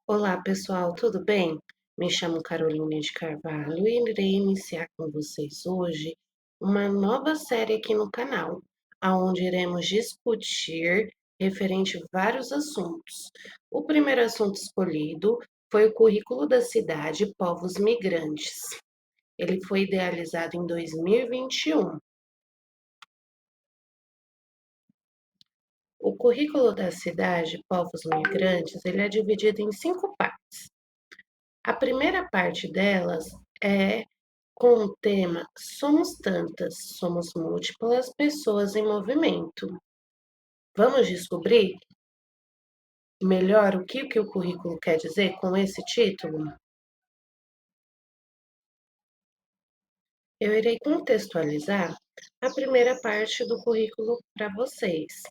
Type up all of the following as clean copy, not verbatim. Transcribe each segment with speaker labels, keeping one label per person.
Speaker 1: Olá, pessoal, tudo bem? Me chamo Carolina de Carvalho e irei iniciar com vocês hoje uma nova série aqui no canal, aonde iremos discutir referente a vários assuntos. O primeiro assunto escolhido foi o currículo da cidade Povos Migrantes. Ele foi idealizado em 2021. O currículo da cidade Povos Migrantes, ele é dividido em 5 partes. A primeira parte delas é com o tema Somos tantas, somos múltiplas pessoas em movimento. Vamos descobrir melhor o que o currículo quer dizer com esse título? Eu irei contextualizar a primeira parte do currículo para vocês.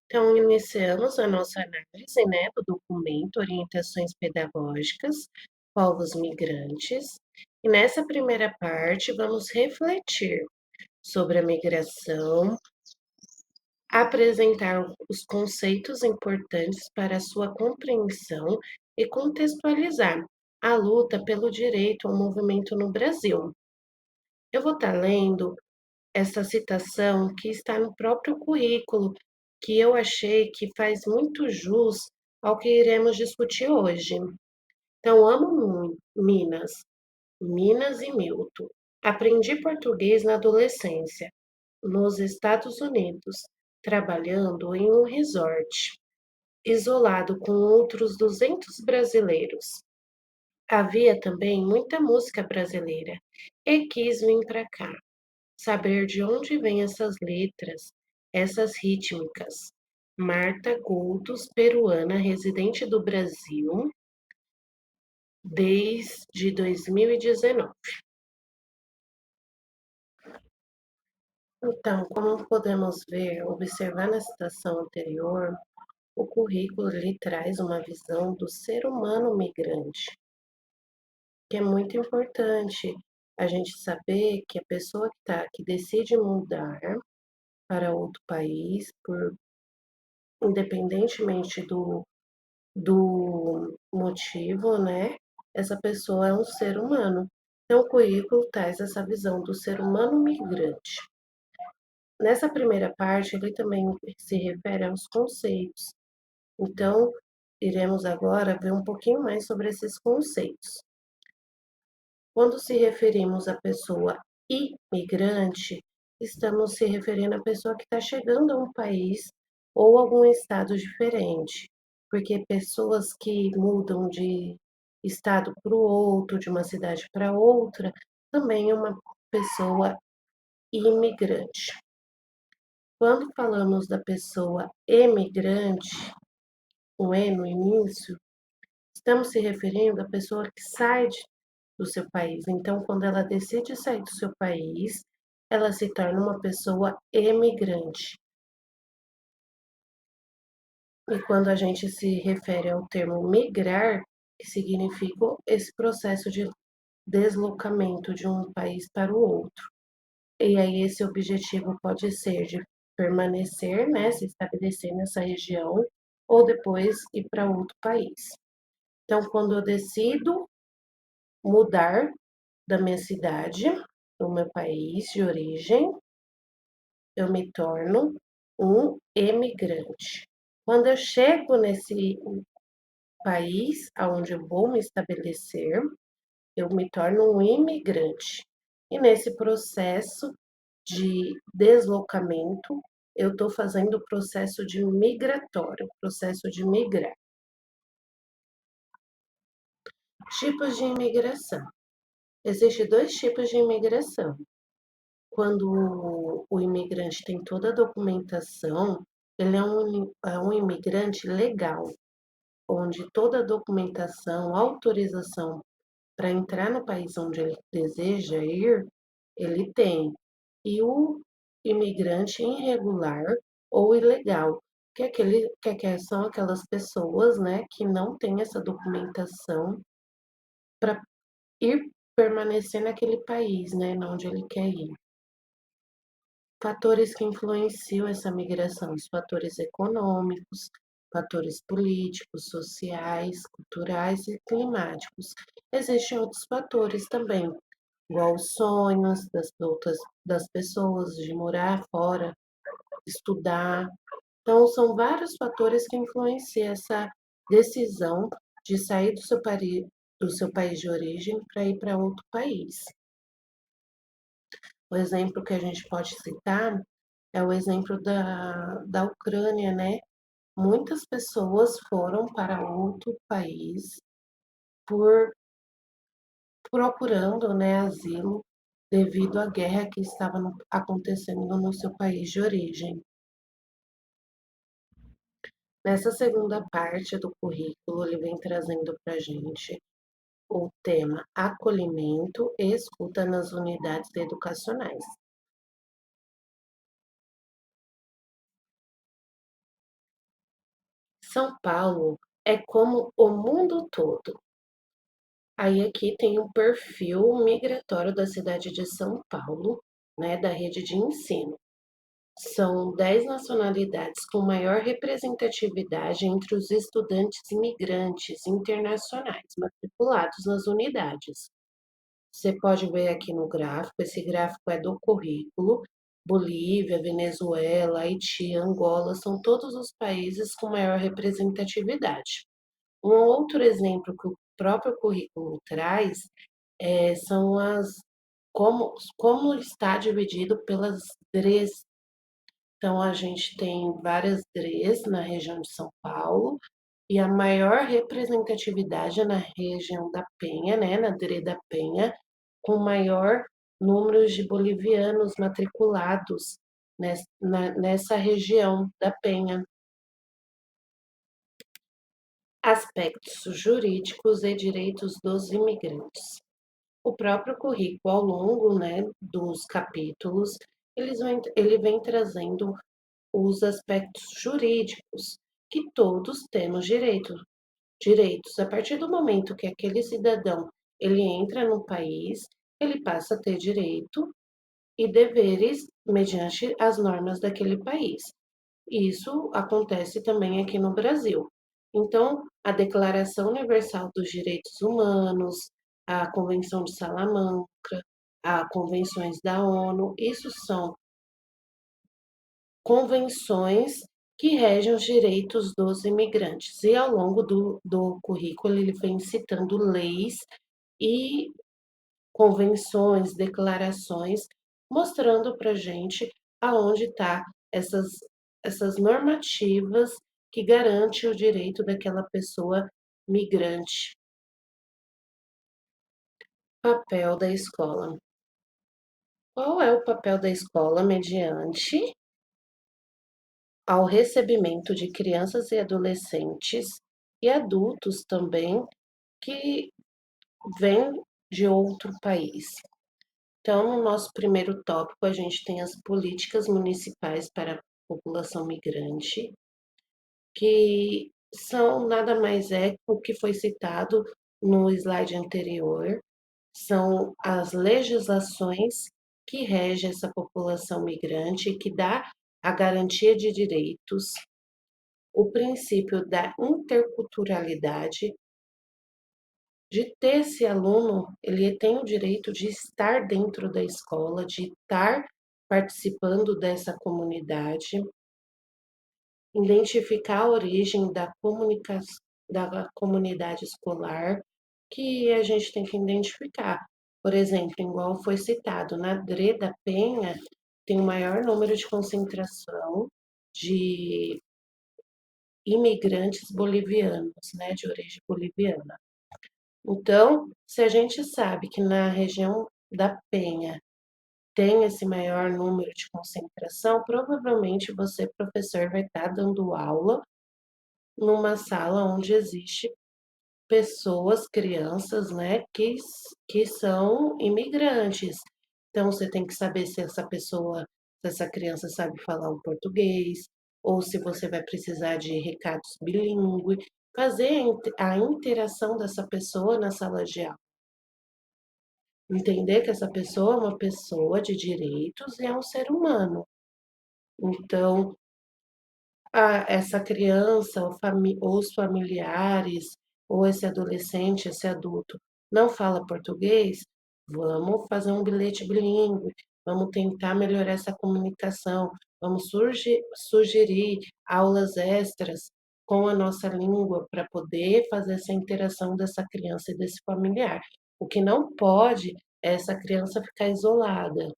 Speaker 1: Então, iniciamos a nossa análise, né, do documento Orientações Pedagógicas, Povos Migrantes, e nessa primeira parte vamos refletir sobre a migração, apresentar os conceitos importantes para sua compreensão e contextualizar a luta pelo direito ao movimento no Brasil. Eu vou estar lendo essa citação que está no próprio currículo, que eu achei que faz muito jus ao que iremos discutir hoje. Então, amo Minas, Minas e Milton. Aprendi português na adolescência, nos Estados Unidos, trabalhando em um resort, isolado com outros 200 brasileiros. Havia também muita música brasileira e quis vir para cá, saber de onde vêm essas letras, essas rítmicas. Marta Goldos, peruana, residente do Brasil desde 2019. Então, como podemos ver, observar na citação anterior, o currículo lhe traz uma visão do ser humano migrante, que é muito importante a gente saber que a pessoa que decide mudar para outro país, independentemente do motivo, né? Essa pessoa é um ser humano. Então, o currículo traz essa visão do ser humano migrante. Nessa primeira parte, ele também se refere aos conceitos. Então, iremos agora ver um pouquinho mais sobre esses conceitos. Quando se referimos à pessoa imigrante, estamos se referindo à pessoa que está chegando a um país ou algum estado diferente, porque pessoas que mudam de estado para o outro, de uma cidade para outra, também é uma pessoa imigrante. Quando falamos da pessoa emigrante, com E no início, estamos se referindo à pessoa que sai do seu país. Então, quando ela decide sair do seu país, ela se torna uma pessoa emigrante. E quando a gente se refere ao termo migrar, que significa esse processo de deslocamento de um país para o outro. E aí esse objetivo pode ser de permanecer, né, se estabelecer nessa região, ou depois ir para outro país. Então, quando eu decido mudar da minha cidade, do meu país de origem, eu me torno um emigrante. Quando eu chego nesse país aonde eu vou me estabelecer, eu me torno um imigrante. E nesse processo de deslocamento, eu estou fazendo o processo de migratório, o processo de migrar. Tipos de imigração. Existem dois tipos de imigração. Quando o imigrante tem toda a documentação, ele é um imigrante legal, onde toda a documentação, autorização para entrar no país onde ele deseja ir, ele tem. E o imigrante irregular ou ilegal, são aquelas pessoas, né, que não têm essa documentação para ir permanecer naquele país, né, onde ele quer ir. Fatores que influenciam essa migração, os fatores econômicos, fatores políticos, sociais, culturais e climáticos. Existem outros fatores também, igual os sonhos das pessoas de morar fora, estudar. Então, são vários fatores que influenciam essa decisão de sair do seu país de origem para ir para outro país. O exemplo que a gente pode citar é o exemplo da Ucrânia, né? Muitas pessoas foram para outro país por procurando, né, asilo devido à guerra que estava acontecendo no seu país de origem. Nessa segunda parte do currículo, ele vem trazendo para a gente o tema acolhimento e escuta nas unidades educacionais. São Paulo é como o mundo todo. Aí aqui tem um perfil migratório da cidade de São Paulo, né, da rede de ensino. São 10 nacionalidades com maior representatividade entre os estudantes imigrantes internacionais matriculados nas unidades. Você pode ver aqui no gráfico, esse gráfico é do currículo. Bolívia, Venezuela, Haiti, Angola são todos os países com maior representatividade. Um outro exemplo que o próprio currículo traz são como está dividido pelas DREs. Então, a gente tem várias DREs na região de São Paulo, e a maior representatividade é na região da Penha, né, na DRE da Penha, com maior número de bolivianos matriculados nessa região da Penha. Aspectos jurídicos e direitos dos imigrantes. O próprio currículo, ao longo, né, dos capítulos, ele vem trazendo os aspectos jurídicos, que todos temos direitos. A partir do momento que aquele cidadão ele entra no país, ele passa a ter direito e deveres mediante as normas daquele país. Isso acontece também aqui no Brasil. Então, a Declaração Universal dos Direitos Humanos, a Convenção de Salamanca, a convenções da ONU, isso são convenções que regem os direitos dos imigrantes. E ao longo do currículo, ele vem citando leis e convenções, declarações, mostrando para a gente aonde está essas normativas que garantem o direito daquela pessoa migrante. Papel da escola. Qual é o papel da escola mediante ao recebimento de crianças e adolescentes e adultos também que vêm de outro país? Então, no nosso primeiro tópico, a gente tem as políticas municipais para a população migrante, que são nada mais é o que foi citado no slide anterior, são as legislações que regem essa população migrante, que dá a garantia de direitos, o princípio da interculturalidade, de ter esse aluno, ele tem o direito de estar dentro da escola, de estar participando dessa comunidade, identificar a origem da comunidade escolar, que a gente tem que identificar. Por exemplo, igual foi citado, na DRE da Penha tem o maior número de concentração de imigrantes bolivianos, né, de origem boliviana. Então, se a gente sabe que na região da Penha tem esse maior número de concentração, provavelmente você, professor, vai estar dando aula numa sala onde existe pessoas, crianças, né, que são imigrantes. Então, você tem que saber se se essa criança sabe falar o português, ou se você vai precisar de recados bilíngue, fazer a interação dessa pessoa na sala de aula. Entender que essa pessoa é uma pessoa de direitos e é um ser humano. Então, essa criança ou os familiares, ou esse adolescente, esse adulto, não fala português, vamos fazer um bilhete bilíngue, vamos tentar melhorar essa comunicação, vamos sugerir aulas extras com a nossa língua para poder fazer essa interação dessa criança e desse familiar. O que não pode é essa criança ficar isolada.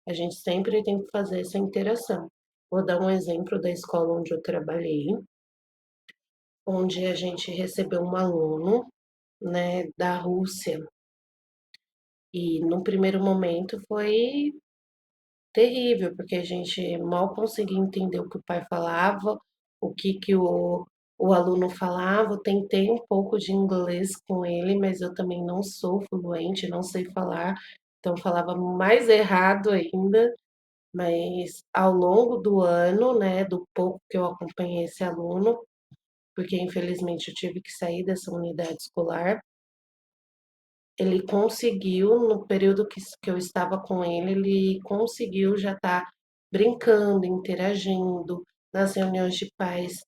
Speaker 1: A gente sempre tem que fazer essa interação. Vou dar um exemplo da escola onde eu trabalhei, onde a gente recebeu um aluno, né, da Rússia. E no primeiro momento foi terrível, porque a gente mal conseguia entender o que o pai falava, o que que o aluno falava. Eu tentei um pouco de inglês com ele, mas eu também não sou fluente, não sei falar, então falava mais errado ainda. Mas ao longo do ano, né, do pouco que eu acompanhei esse aluno, porque infelizmente eu tive que sair dessa unidade escolar, ele conseguiu, no período que eu estava com ele conseguiu já estar brincando, interagindo. Nas reuniões de pais,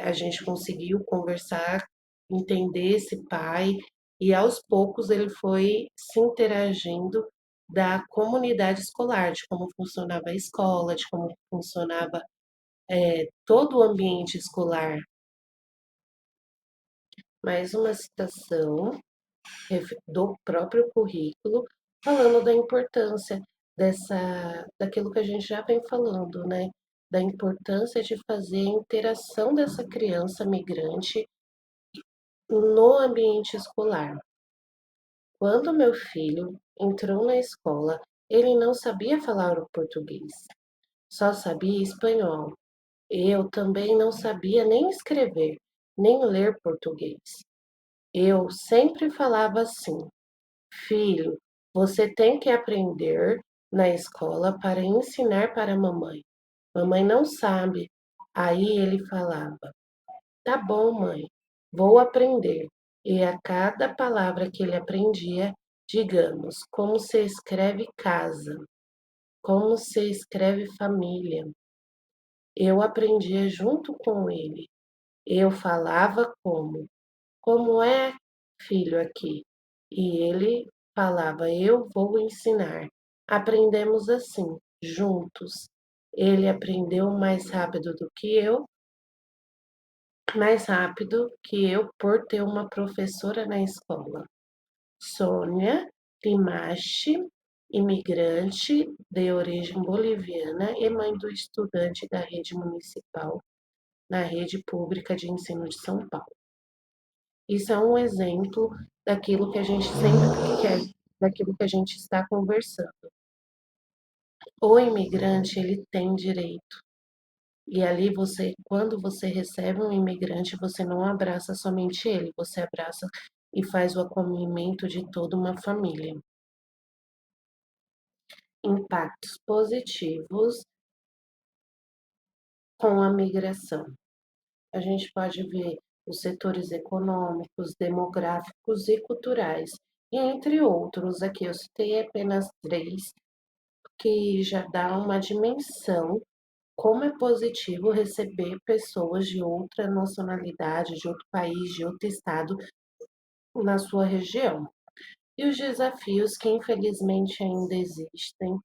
Speaker 1: a gente conseguiu conversar, entender esse pai, e aos poucos ele foi se interagindo da comunidade escolar, de como funcionava a escola, de como funcionava todo o ambiente escolar. Mais uma citação do próprio currículo, falando da importância daquilo que a gente já vem falando, né? Da importância de fazer a interação dessa criança migrante no ambiente escolar. Quando meu filho entrou na escola, ele não sabia falar o português, só sabia espanhol. Eu também não sabia nem escrever, nem ler português. Eu sempre falava assim: filho, você tem que aprender na escola para ensinar para a mamãe. Mamãe não sabe. Aí ele falava: tá bom, mãe, vou aprender. E a cada palavra que ele aprendia, digamos, como se escreve casa, como se escreve família, eu aprendia junto com ele. Eu falava como é, filho, aqui? E ele falava: eu vou ensinar. Aprendemos assim, juntos. Ele aprendeu mais rápido que eu por ter uma professora na escola. Sônia Limache, imigrante de origem boliviana e mãe do estudante da rede municipal na rede pública de ensino de São Paulo. Isso é um exemplo daquilo que a gente sempre quer, daquilo que a gente está conversando. O imigrante, ele tem direito. E ali quando você recebe um imigrante, você não abraça somente ele, você abraça e faz o acolhimento de toda uma família. Impactos positivos com a migração. A gente pode ver os setores econômicos, demográficos e culturais, e entre outros. Aqui eu citei apenas três, que já dá uma dimensão como é positivo receber pessoas de outra nacionalidade, de outro país, de outro estado na sua região. E os desafios que infelizmente ainda existem,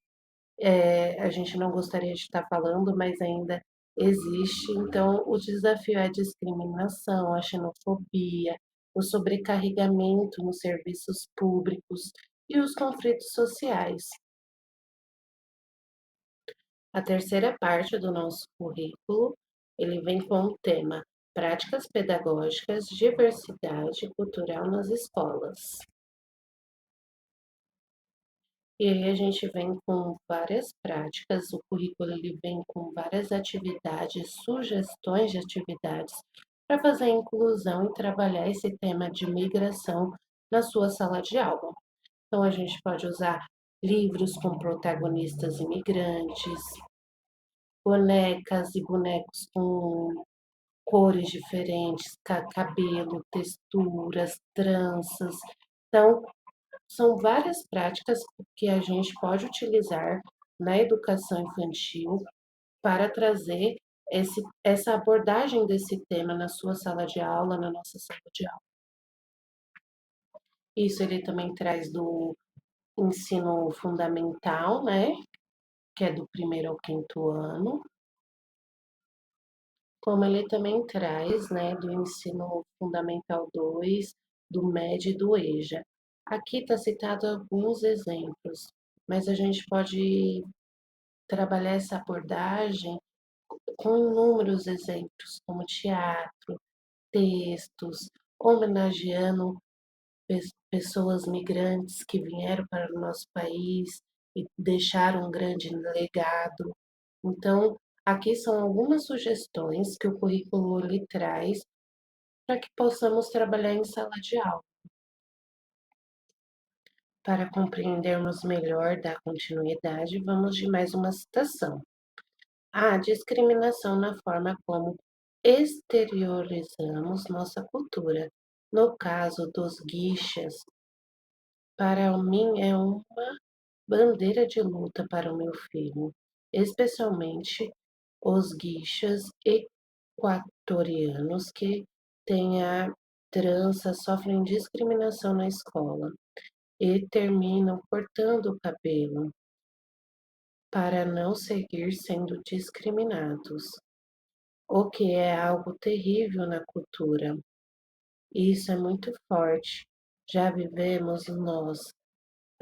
Speaker 1: a gente não gostaria de estar falando, mas ainda existe. Então, o desafio é a discriminação, a xenofobia, o sobrecarregamento nos serviços públicos e os conflitos sociais. A terceira parte do nosso currículo, ele vem com o tema Práticas Pedagógicas, Diversidade Cultural nas Escolas. E aí a gente vem com várias práticas, o currículo ele vem com várias atividades, sugestões de atividades para fazer a inclusão e trabalhar esse tema de migração na sua sala de aula. Então a gente pode usar livros com protagonistas imigrantes, bonecas e bonecos com cores diferentes, cabelo, texturas, tranças. Então, são várias práticas que a gente pode utilizar na educação infantil para trazer essa abordagem desse tema na sua sala de aula, na nossa sala de aula. Isso ele também traz do ensino fundamental, né, que é do primeiro ao quinto ano, como ele também traz, né, do ensino fundamental 2, do médio e do EJA. Aqui está citado alguns exemplos, mas a gente pode trabalhar essa abordagem com inúmeros exemplos, como teatro, textos, homenageando pessoas migrantes que vieram para o nosso país e deixaram um grande legado. Então, aqui são algumas sugestões que o currículo lhe traz para que possamos trabalhar em sala de aula. Para compreendermos melhor da continuidade, vamos de mais uma citação. A discriminação na forma como exteriorizamos nossa cultura. No caso dos guichas, para mim é uma bandeira de luta para o meu filho, especialmente os guichas equatorianos que têm a trança sofrem discriminação na escola e terminam cortando o cabelo para não seguir sendo discriminados, o que é algo terrível na cultura. Isso é muito forte. Já vivemos nós,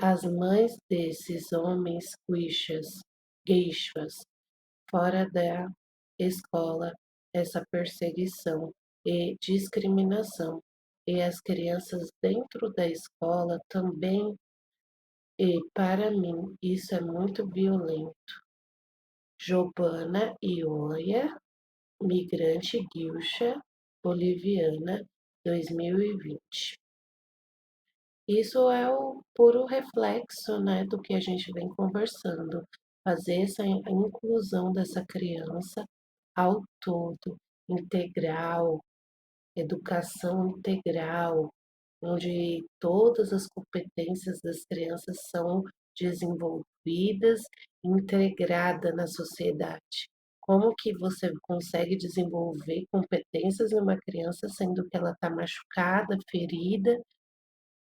Speaker 1: as mães desses homens guixas, fora da escola, essa perseguição e discriminação. E as crianças dentro da escola também, e para mim isso é muito violento. Giovanna Ioia, migrante guilcha boliviana, 2020. Isso é o puro reflexo, né, do que a gente vem conversando, fazer essa inclusão dessa criança ao todo, integral, educação integral, onde todas as competências das crianças são desenvolvidas e integradas na sociedade. Como que você consegue desenvolver competências em uma criança sendo que ela está machucada, ferida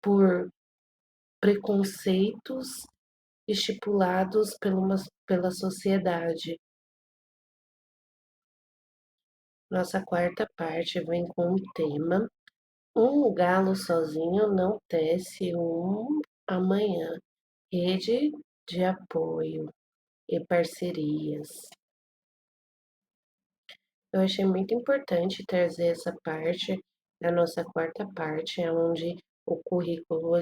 Speaker 1: por preconceitos estipulados pela sociedade? Nossa quarta parte vem com o tema Um galo sozinho não tece um amanhã. Rede de apoio e parcerias. Eu achei muito importante trazer essa parte da nossa quarta parte, onde o currículo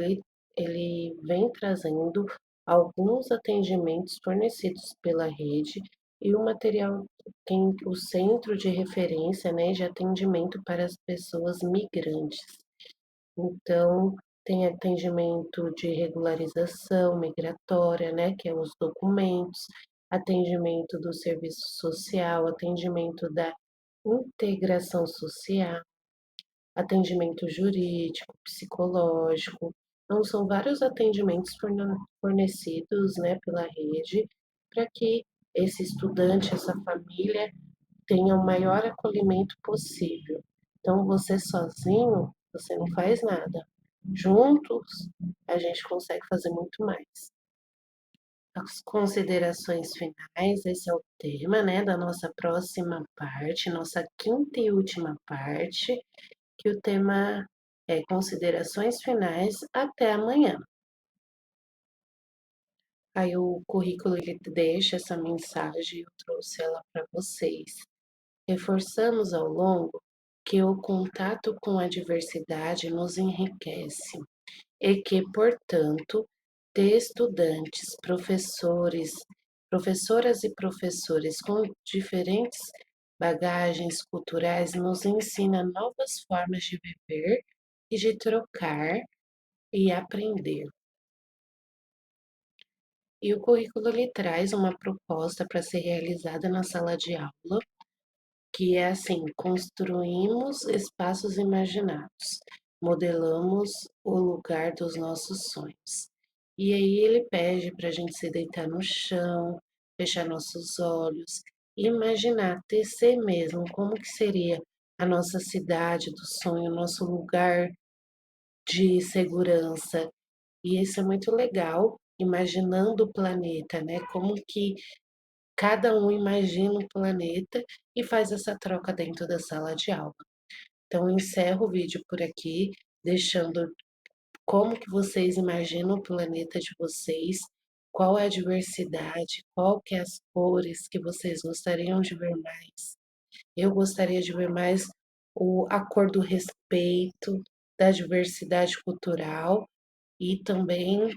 Speaker 1: ele vem trazendo alguns atendimentos fornecidos pela rede e o material tem o centro de referência, né, de atendimento para as pessoas migrantes. Então, tem atendimento de regularização migratória, né, que é os documentos, atendimento do serviço social, atendimento da integração social, atendimento jurídico, psicológico. Então, são vários atendimentos fornecidos, né, pela rede para que esse estudante, essa família, tenha o maior acolhimento possível. Então, você sozinho, você não faz nada. Juntos, a gente consegue fazer muito mais. As considerações finais, esse é o tema, né, da nossa próxima parte, nossa quinta e última parte, que o tema é considerações finais até amanhã. Aí o currículo ele deixa essa mensagem, eu trouxe ela para vocês. Reforçamos ao longo que o contato com a diversidade nos enriquece e que, portanto, ter estudantes, professoras e professores com diferentes bagagens culturais nos ensina novas formas de viver e de trocar e aprender. E o currículo lhe traz uma proposta para ser realizada na sala de aula, que é assim: construímos espaços imaginados, modelamos o lugar dos nossos sonhos. E aí ele pede para a gente se deitar no chão, fechar nossos olhos, imaginar, tecer mesmo como que seria a nossa cidade do sonho, nosso lugar de segurança. E isso é muito legal, imaginando o planeta, né, como que cada um imagina o planeta e faz essa troca dentro da sala de aula. Então eu encerro o vídeo por aqui, deixando como que vocês imaginam o planeta de vocês, qual é a diversidade, qual que é as cores que vocês gostariam de ver mais. Eu gostaria de ver mais a cor do respeito, da diversidade cultural e também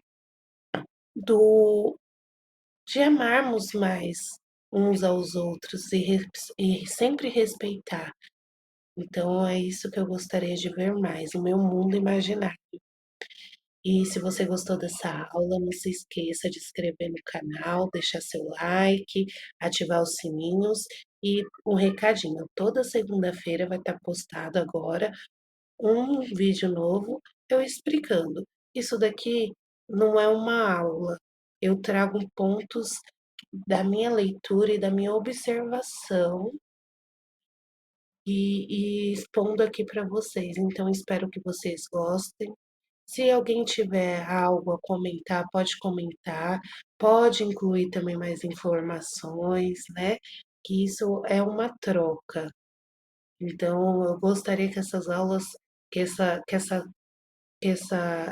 Speaker 1: do de amarmos mais uns aos outros e sempre respeitar. Então é isso que eu gostaria de ver mais, o meu mundo imaginário. E se você gostou dessa aula, não se esqueça de se inscrever no canal, deixar seu like, ativar os sininhos e um recadinho, toda segunda-feira vai estar postado agora um vídeo novo eu explicando. Isso daqui não é uma aula, eu trago pontos da minha leitura e da minha observação e expondo aqui para vocês. Então, espero que vocês gostem. Se alguém tiver algo a comentar, pode incluir também mais informações, né? Que isso é uma troca. Então, eu gostaria que essas aulas, que essa, que essa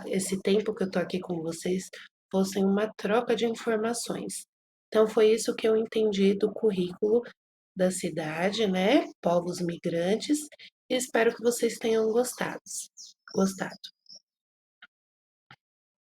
Speaker 1: esse tempo que eu estou aqui com vocês fossem uma troca de informações. Então, foi isso que eu entendi do currículo da cidade, né? Povos migrantes, e espero que vocês tenham gostado.